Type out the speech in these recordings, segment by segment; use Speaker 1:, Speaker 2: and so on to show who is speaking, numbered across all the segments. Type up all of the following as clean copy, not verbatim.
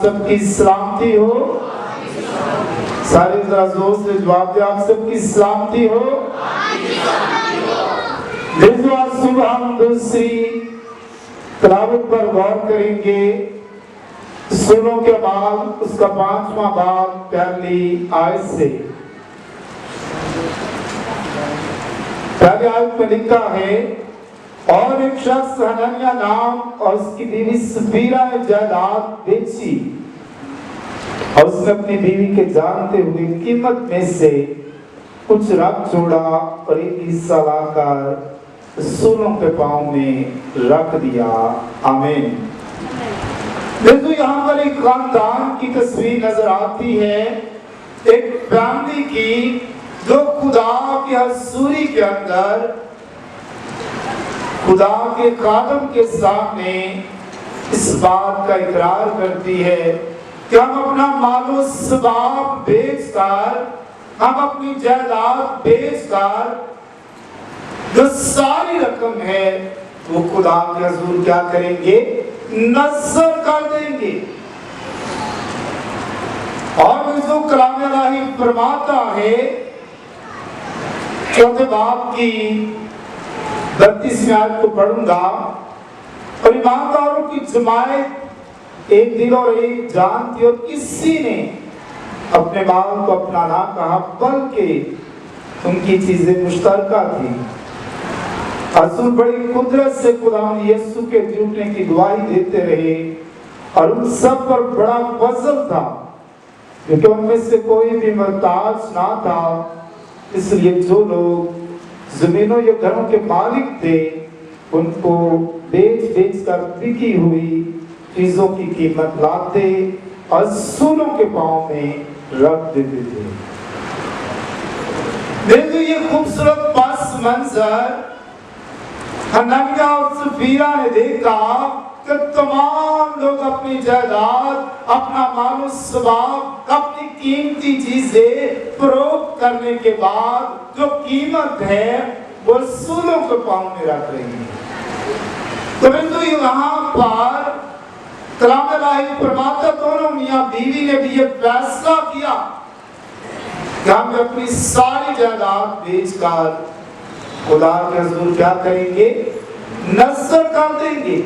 Speaker 1: सबकी सलामती हो। सारे जरा जोर से जवाब दे, आप सबकी सलामती हो। देखो आज सुबह हम दूसरी तिलावत पर गौर करेंगे। सुनो के बाद उसका 5वां बाब पहली आयत से। पहली आयत में लिखा है, और एक शख्स हनन्याह नाम और उसकी बीवी सफीरा ने जायदाद बेची और उसने अपनी बीवी के जानते हुए कीमत में से कुछ रख छोड़ा और एक हिस्सा लाकर रसूलों के पांव में रख दिया। आमीन। देखो यहाँ पर एक खानदान की तस्वीर नजर आती है, एक फैमिली की, जो खुदा के हजूरी के अंदर खुदा के खादम के सामने इस बात का इकरार करती है कि हम अपना मालो सबाब बेचकर, हम अपनी जायदाद बेचकर जो सारी रकम है वो खुदा के हुजूर क्या करेंगे, नज़र कर देंगे। और जो कलाम इलाही फरमाता है चौथे बाब की 32वीं आयत को पढ़ूंगा, और ईमानदारों की जमायत एक दिल और एक जान थी और किसी ने अपने माल को अपना ना कहा, बल्कि उनकी चीजें मुश्तरका थी। रसूल बड़ी कुदरत से खुदा यीशु के झूठने की गवाही देते रहे और उन सब पर बड़ा फजल था, क्योंकि उनमें से कोई भी मोहताज ना था। इसलिए जो लोग जमीनों या घरों के मालिक थे उनको बेच बेच कर बिकी हुई चीजों की कीमत लाते और रसूलों के पांव में रख देते थे। देखो ये खूबसूरत पस मंजर हनन्याह और सफीरा ने देखा कि तमाम लोग अपनी जायदाद, अपना मालो सबाब, अपनी कीमती चीजें फरोख्त करने के बाद जो कीमत है वो रसूलों के पांव में रख रही है। तो यहाँ पर कलाम इलाही फरमाता, दोनों मियां बीवी ने भी ये फैसला किया कि हम अपनी सारी जायदाद बेचकर खुदा के हुजूर क्या करेंगे, नज़र कर देंगे।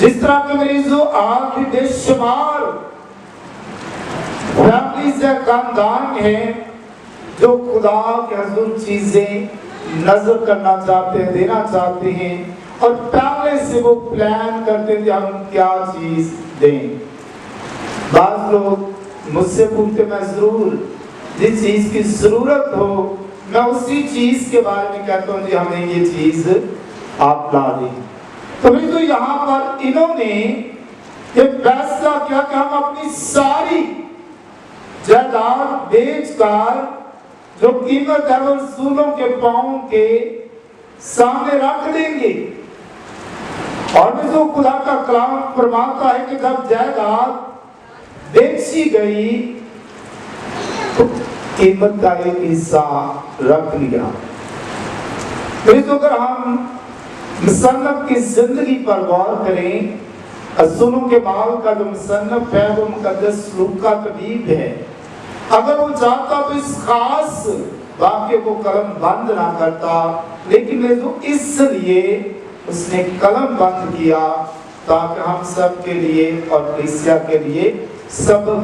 Speaker 1: जिस तरह के मरीजों आज भी बेशुमार फैमिलीज या खानदान है जो खुदा के हुजूर चीजें नजर करना चाहते हैं, देना चाहते हैं, और पहले से वो प्लान करते थे हम क्या चीज दें। बात लोग मुझसे पूछते, मैं जरूर जिस चीज की जरूरत हो मैं उसी चीज के बारे में कहता हूँ जी हमें ये चीज आप ला दें। तो यहाँ पर इन्होंने ये फैसला किया कि हम अपनी सारी जायदाद बेचकर जो कीमत है वो रसूलों के पांव के सामने रख देंगे। और जो खुदा का कलाम फरमाता है कि जब जायदाद बेची गई तो कीमत का एक हिस्सा रख लिया। तो अगर हम मुसन्नफ की जिंदगी पर गौर करें, रसूलों के माल का जो मुसन्नफ है वो मुकद्दस लूका तबीब है। अगर वो चाहता तो इस खास वाक्य को कलम बंद ना करता, लेकिन जो इसलिए उसने कलम बंद किया ताकि हम सब के लिए और कलीसिया के लिए सबक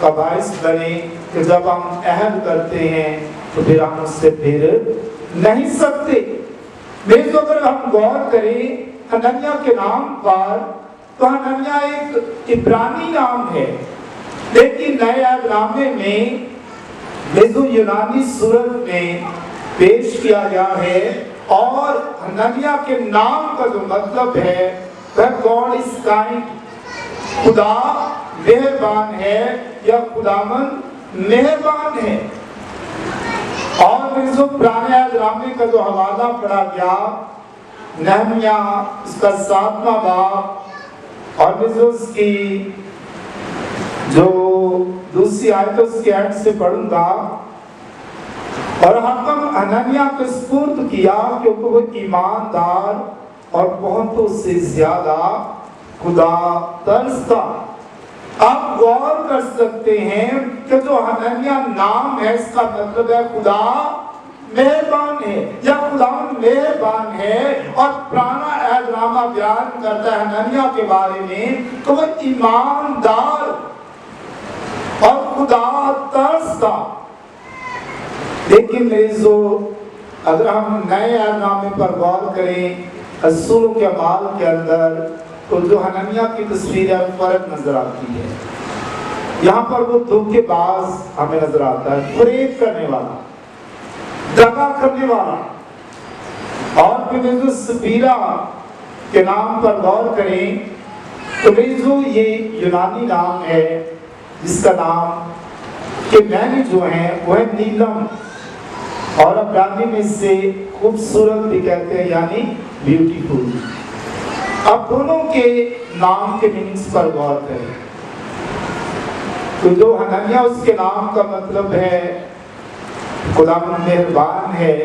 Speaker 1: का बाइस बने कि जब हम अहद करते हैं तो फिर हम उससे फिर नहीं सकते। तो अगर हम गौर करें हनन्याह के नाम पर, तो हनन्याह एक इब्रानी नाम है, लेकिन नए अहदनामे में यूनानी सूरत में पेश किया गया है। और हनन्याह के नाम का जो मतलब है वह गॉड इज काइंड, खुदा मेहरबान है या खुदावंद मेहरबान है। और जो पुराने अहदनामे का जो हवाला पढ़ा गया नहमियाह उसका 7वां बाब और जो उसकी जो दूसरी आयत उसके एंड से पढ़ूंगा, और हम हनन्याह को स्पुर्द किया क्योंकि वो ईमानदार और बहुतों से ज्यादा खुदा तरस था। गौर कर सकते हैं कि जो हनन्या नाम है इसका मतलब है खुदा मेहरबान है या खुदा मेहरबान है। और पुराना अहदनामा बयान करता है हनन्या के बारे में तो वो ईमानदार और खुदा तरस था। लेकिन जो अगर हम नए अहदनामे पर गौर करें रसूलों के अमाल के अंदर तो जो हनन्या की तस्वीर है फर्क नजर आती है। यहाँ पर वो धोखेबाज हमें नजर आता है, फरेब करने वाला, दगा करने वाला। और फिर जो सफीरा के नाम पर गौर करें तो जो ये यूनानी नाम है जिसका नाम के मैंने जो है वो है नीलम और अब्रानी में से खूबसूरत भी कहते हैं यानी ब्यूटीफुल। अब दोनों के नाम के मीनिंग्स पर गौर करें तो जो हनन्या उसके नाम का मतलब है खुदा मेहरबान है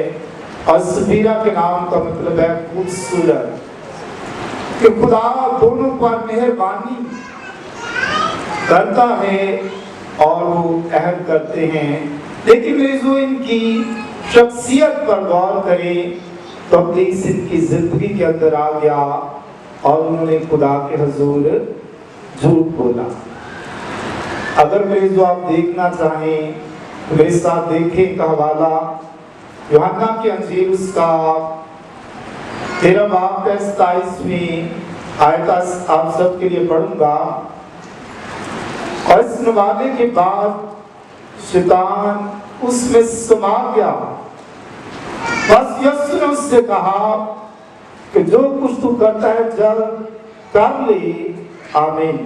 Speaker 1: और सफीरा के नाम का मतलब है खूबसूरत कि खुदा दोनों पर मेहरबानी करता है और वो अहद करते हैं। लेकिन जो इनकी शख्सियत पर गौर करें तो प्लीज इनकी जिंदगी के अंदर आ गया और उन्होंने खुदा के हुजूर झूठ बोला। अगर मेरे जो आप देखना चाहें तो मेरे साथ देखें का हवाला यूहन्ना की अंजील उसका 13 बाब 27वीं आयत आप सबके लिए पढ़ूंगा। और इस नवाले के बाद शैतान उसमें समा गया। बस यीशु ने उससे कहा कि जो कुछ तू करता है जल्द कर ले, आमीन।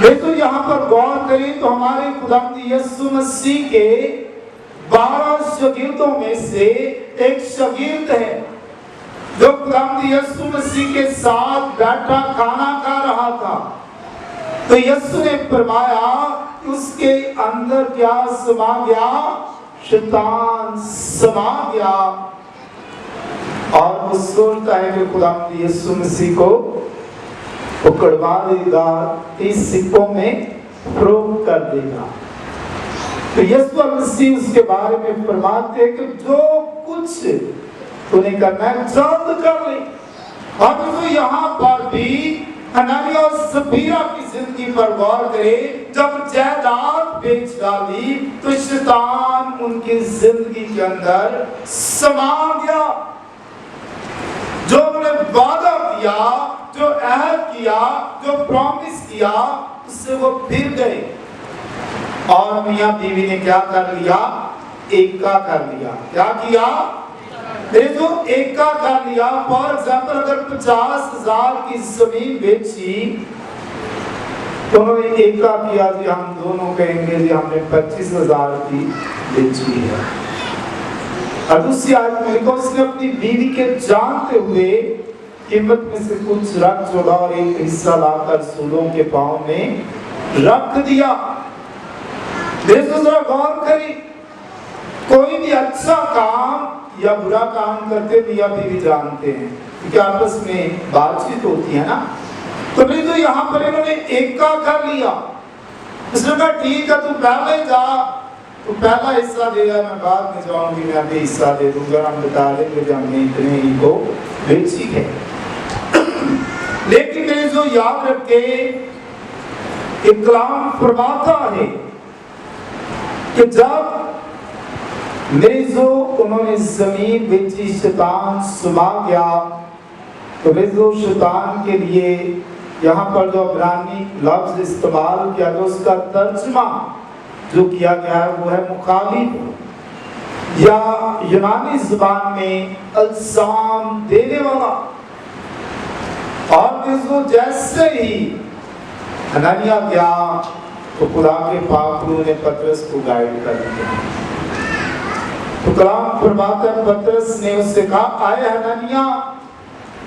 Speaker 1: देखो यहाँ पर गौर करें तो हमारे खुदावंद यीशु मसीह के 12 शागिर्दों में से एक शागिर्द है जो खुदावंद यीशु मसीह के साथ बैठा खाना खा रहा था। तो यीशु ने फरमाया उसके अंदर क्या समा गया, शैतान समा गया और वो सोचता है कि खुदावंद यीशु मसीह को पकड़वा देगा, 30 सिक्कों में फरोख्त कर देगा। तो यीशु मसीह उसके बारे में फरमाते हैं कि जो कुछ तूने करना है जल्द कर ले। और तो यहाँ पर भी हनन्या और सफीरा की जिंदगी पर गौर करें। जब जायदाद बेच डाली तो शैतान उनकी जिंदगी के अंदर समा गया। जो उन्होंने वादा किया, जो अहद किया, जो प्रॉमिस किया, उससे वो फिर गए और मियां बीवी ने क्या कर लिया, एका कर लिया। क्या किया, जो एका कर लिया। फॉर एग्जाम्पल अगर 50,000 की जमीन बेची तो उन्होंने एका किया जी, हम दोनों कहेंगे जी हमने 25,000 की बेची है। और दूसरी आयत में लिखा उसने अपनी बीवी के जानते हुए कीमत में से कुछ रख छोड़ा और एक हिस्सा लाकर सूलों के पांव में रख दिया। देखो जरा गौर करी, कोई भी अच्छा काम या बुरा काम करते मियां बीवी जानते हैं क्योंकि आपस में बातचीत होती है ना। तो नहीं तो यहाँ पर इन्होंने एका कर लिया। उसने कहा ठीक है तू पहले जा, तो पहला हिस्सा देगा, मैं बाद में जाऊंगी, मैं अभी हिस्सा दे दूंगा, हम बता देंगे कि हमने इतने ही को बेची है। लेकिन मेरे जो याद रखे कलाम फरमाता है कि जब मेरे जो उन्होंने जमीन बेची शैतान समा गया। तो मेरे जो शैतान के लिए यहाँ पर जो अब्रानी लफ्ज इस्तेमाल किया तो उसका तर्जमा जो किया गया है वो है मुखालिफ या यूनानी जुबान में इल्जाम देने वाला। और जो जैसे ही हनन्या गया तो खुदा के पाक रूह ने पतरस को गाइड कर दिया। तो कलाम फरमाता है पतरस ने उससे कहा आए हनन्या,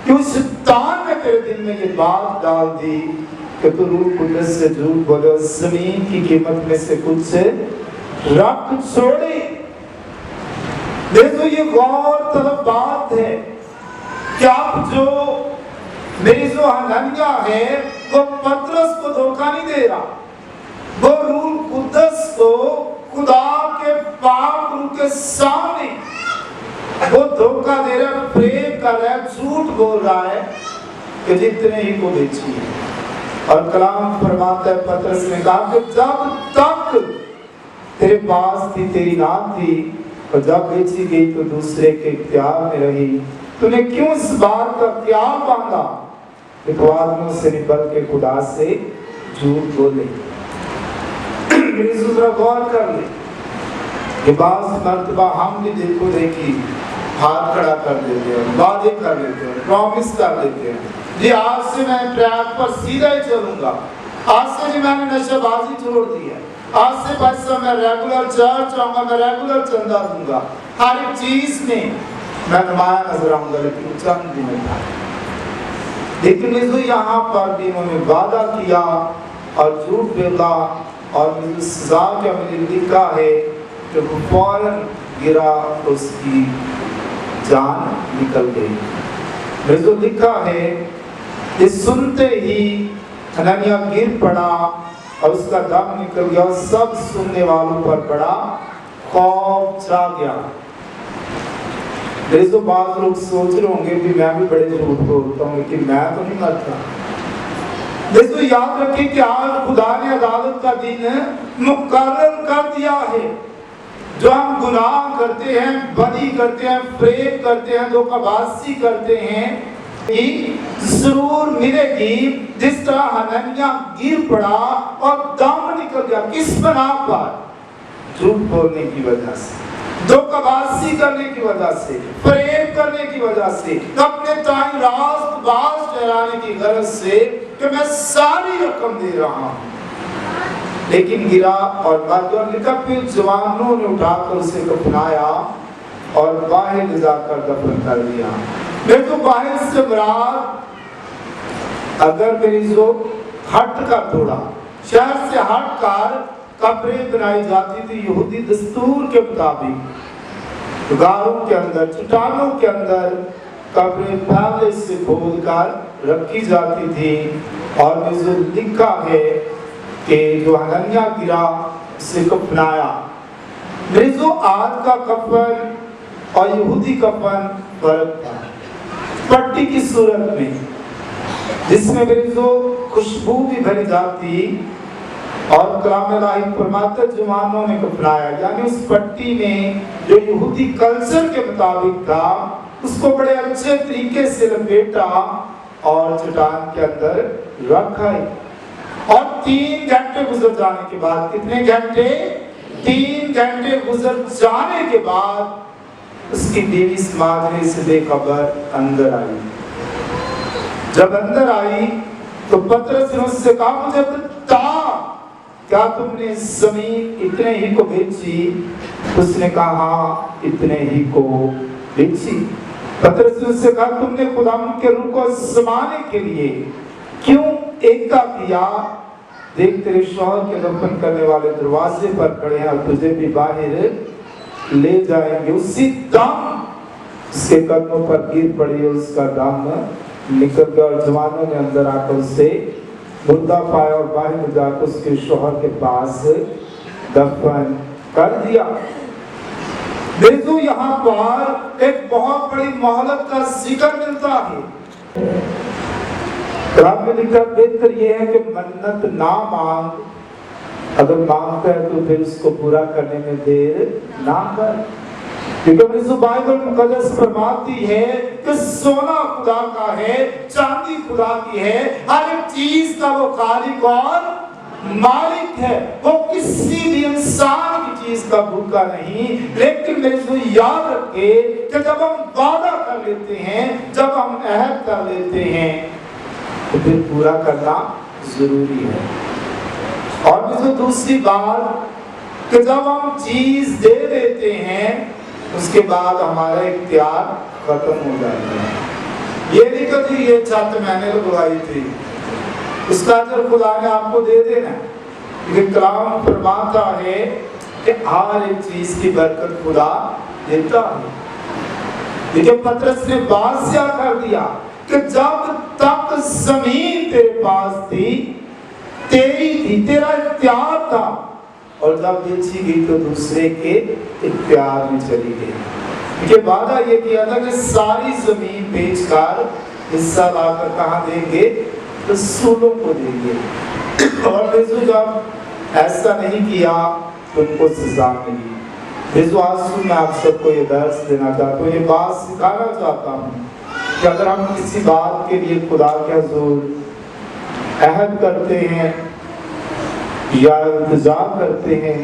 Speaker 1: क्यों शैतान ने तेरे दिल में ये बात डाल दी कि तू रूह कुद्दस से झूठ बोले, जमीन की कीमत में से कुछ रख छोड़े। देखो ये गौर तलब बात है कि आप जो मेरी जो हनन्या है वो पतरस को धोखा नहीं दे रहा, वो रूह कुद्दस को खुदा के पाक रूह के सामने वो धोखा दे रहा है, प्रेम कर रहा है, झूठ बोल रहा है कि जितने ही को बेची। और कलाम फरमाता है, पतरस ने कहा कि जब तक तेरे पास थी तेरी ना थी, और जब बेची गई तो दूसरे के इख्तियार में रही। तूने क्यों इस बात का ख्याल बांधा कि तू आदमियों से निकल के खुदा से झूठ बोले। गौर कर ले कि बास मर्तबा हम भी देखो देखी हाथ खड़ा कर देते हैं, वादे कर लेते हैं, प्रॉमिस कर देते हैं, जी आज से मैं ट्रैक पर सीधा ही चलूंगा, आज से जी मैंने नशेबाजी छोड़ दी है, आज से पैसा मैं रेगुलर चर्च आऊंगा, मैं रेगुलर चंदा दूंगा, हर एक चीज में मैं नुमाया नजर आऊंगा। लेकिन चंद दिन था, लेकिन यहाँ पर भी उन्होंने वादा किया और झूठ बोला, और सजा क्या मुझे लिखा है कि वो फौरन गिरा, उसकी जान निकल गई। मुझे तो लिखा है कि सुनते ही हनन्याह गिर पड़ा और उसका दम निकल गया, और सब सुनने वालों पर बड़ा खौफ छा गया। मेरे तो बाद लोग सोच रहे होंगे कि मैं भी बड़े झूठ बोलता हूँ, लेकिन मैं तो नहीं मरता। देखो याद रखिए कि आज खुदा ने अदालत का दिन मुकर्रर कर दिया है। जो हम गुनाह करते हैं, बदी करते हैं, प्रेम करते हैं, धोखाबाजी करते हैं, जरूर मिलेगी। जिस तरह हनन्याह गिर पड़ा और दम निकल गया, किस बना पर? झूठ बोलने की वजह से, धोखाबाजी करने की वजह से, प्रेम करने की वजह से, अपने ताई रास्तबाज ठहराने की गरज से कि मैं सारी रकम दे रहा हूं, लेकिन गिरा और मर गया। फिर जवानों ने उठाकर उसे कफनाया और बाहर ले जाकर दफन कर दिया। मैं तो बाहर से मुराद अगर मेरी जो हट कर थोड़ा शहर से हट कर कब्रें बनाई जाती थी यहूदी दस्तूर के मुताबिक, गारों के अंदर, चट्टानों के अंदर कब्रें पहले से खोद कर रखी जाती थी। और मुझे लिखा है कि जो हनन्याह गिरा उसे कफनाया। मेरे जो आज का कफन और यहूदी कफन फर्क था, पट्टी की सूरत में, जिसमें मेरी जो खुशबू भी भरी जाती, और कलाम इलाही फरमाता जवानों ने कफनाया, यानी उस पट्टी में जो यहूदी कल्चर के मुताबिक था उसको बड़े अच्छे तरीके से लपेटा और चट्टान के अंदर रखा। और 3 घंटे गुजर जाने के बाद, कितने घंटे? 3 घंटे गुजर जाने के बाद उसकी बीवी समाधि से बेखबर अंदर आई। जब अंदर आई तो पतरस ने उससे कहा, मुझे बता, क्या तुमने जमीन इतने ही को बेची? उसने कहा, इतने ही को बेची। पतरस ने उससे कहा, तुमने खुदा के रूह को समाने के लिए क्यों एकता किया? देख तेरे शौहर के दफन करने वाले दरवाजे पर खड़े हैं और तुझे भी बाहर ले जाएंगे। उसी दम उसके कदमों पर गिर पड़ी और उसका दम निकल गया, और जवानों ने अंदर आकर उससे मुर्दा पाया और बाहर जाकर उसके शौहर के पास दफन कर दिया। देखो यहाँ पर एक बहुत बड़ी मोहलत का जिक्र मिलता है। कुरान में लिखा, बेहतर यह है कि मन्नत ना मांग, अगर मांगता है तो फिर उसको पूरा करने में देर ना कर, क्योंकि बाइबल मुकद्दस फरमाती है कि सोना खुदा का है, चांदी खुदा की है, हर एक चीज का वो खालिक और मालिक है। वो किसी भी इंसान की चीज का भूखा नहीं। लेकिन मेरे को याद रखे कि जब हम वादा कर लेते हैं, जब हम अहद कर लेते हैं, तो फिर पूरा करना जरूरी है। और मुझे दूसरी बात कि जब हम चीज दे देते हैं उसके बाद हमारा इख्तियार खत्म हो जाता है। ये नहीं कभी ये छत मैंने लगवाई थी, उसका अजर खुदा ने आपको दे देना। लेकिन कलाम फरमाता है कि हर एक चीज की बरकत खुदा देता है। लेकिन पतरस ने वासिया कर दिया कि कि जब तक जमीन तेरे पास थी तेरी थी, तेरा इख्तियार था, और जब बेची गई तो दूसरे के इख्तियार में चली गई। क्योंकि वादा ये किया था कि सारी जमीन बेचकर हिस्सा लाकर कहाँ देंगे, रसूलों को देंगे। और यीशु जब ऐसा नहीं किया तो उनको सजा मिली। यीशु आज मैं आप सबको ये दर्स देना चाहता हूँ, ये बात सिखाना चाहता हूँ कि अगर हम किसी बात के लिए खुदा के हुजूर अहद करते हैं या इंतजार करते हैं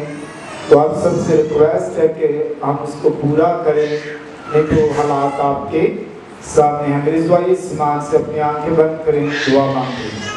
Speaker 1: तो आप सबसे रिक्वेस्ट है कि हम उसको पूरा करें, नहीं तो हालात आपके सामने हैं। मेरे इस ईमान से अपनी आंखें बंद करें, दुआ मांगें।